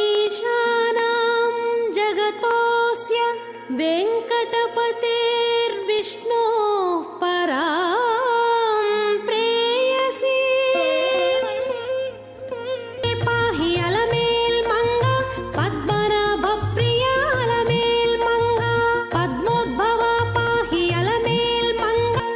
ईशानां जगतोऽस्य वेङ्कटपतेर्विष्णोः परां प्रेयसी पाहि अलमेल् मंगा पद्मनाभप्रिया अलमेल् मंगा पद्मोद्भवा पाहि अलमेल् मंगा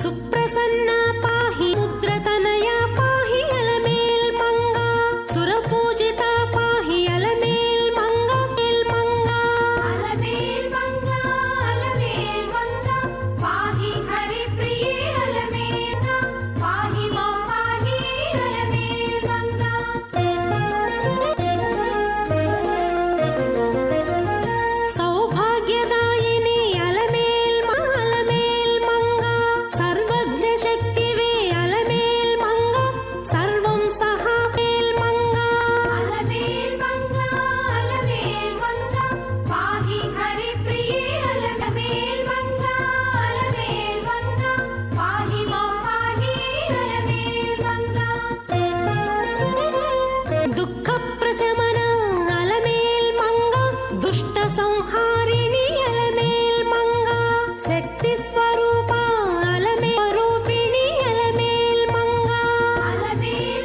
सुप्रसन्ना पाहि मुद्रतनया पाहि अलमेल् मंगा सुरपूजिता पाहि अलमेल् मंगा अलमेल् मंगा पाहि हरिप्रिये अलमेल् पाहि मां पाहि अलमेल् मंगा सौभाग्यदायिनी अलमेल् मंगा सर्वज्ञशक्तिवे अलमेल् मंगा सर्वं सहा मंगा अलमेल् मंगा पाहि हरिप्रिये अलमेल् मंगा पाहि मां पाहि अलमेल् मंगा दुःखप्रशमना अलमेल् मंगा दुष्टसंहारिणी अलमेल् मंगा शक्तिस्वरूपा अलमेल् रूपिणी अलमेल् मंगा अलमेल्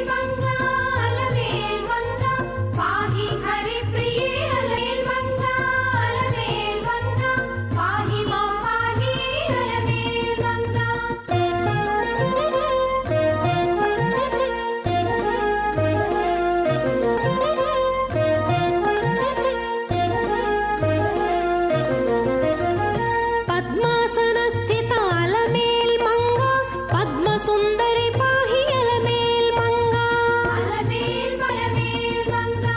मंगा पाहि हरिप्रिये अलमेल् मंगा पाहि मां पाहि अलमेल् मंगा पद्मासनस्थिता अलमेल् मंगा पद्मसुन्दरि पाहि अलमेल् मंगा अलमेल् मंगा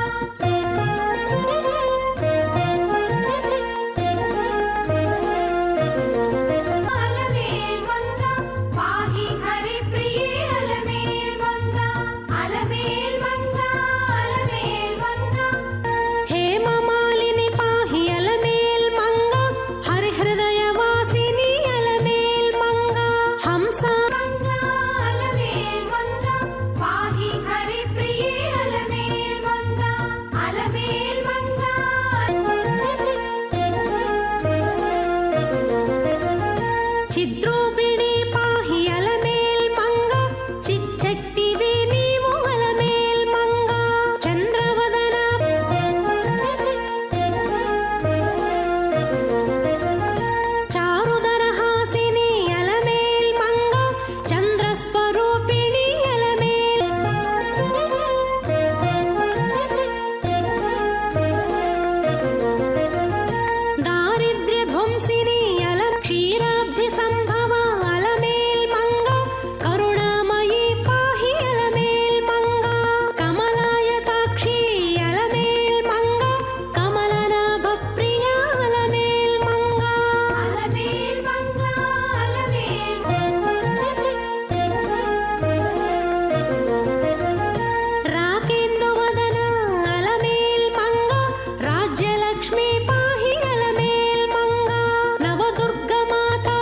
अलमेल् मंगा पाहि हरिप्रिये अलमेल् मंगा हेममालिनि पाहि अलमेल् मंगा हरिहृदयवासिनी अलमेल् मंगा हंसा अलमेल् मंगा पाहि हरिप्रिये अलमेल् मंगा चिद्रूपिणी पाहि अलमेल् मंगा चिच्चक्तिवे नीवु अलमेल् मंगा चंद्रवदना चारुदरहासिनी अलमेल् मंगा चंद्रस्वरूपिणी अलमेल् दारिद्र्यध्वंसिनी क्षीराब्धि संभवा अलमेल् मंगा करुणामयी पाहि अलमेल् मंगा कमलायताक्षी अलमेल् मंगा कमलनाभप्रिया अलमेल् मंगा अलमेल् मंगा राकेन्दुवदना अलमेल् मंगा राज्यलक्ष्मी पाहि अलमेल् मंगा नवदुर्गमाता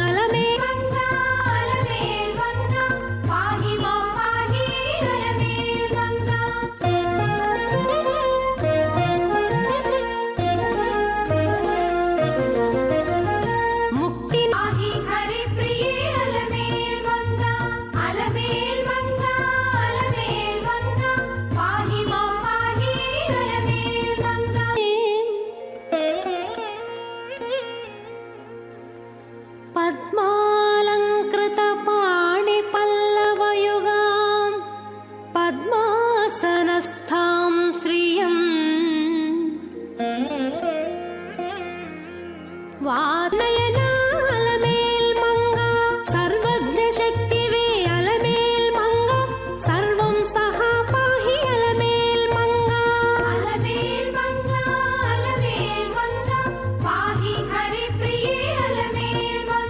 अलमेल् मंगा पाहि मां पाहि अलमेल् मंगा मुक्ति पाहि हरिप्रिये अलमेल् मंगा पाहि मां पाहि अलमेल् मंगा पद्मा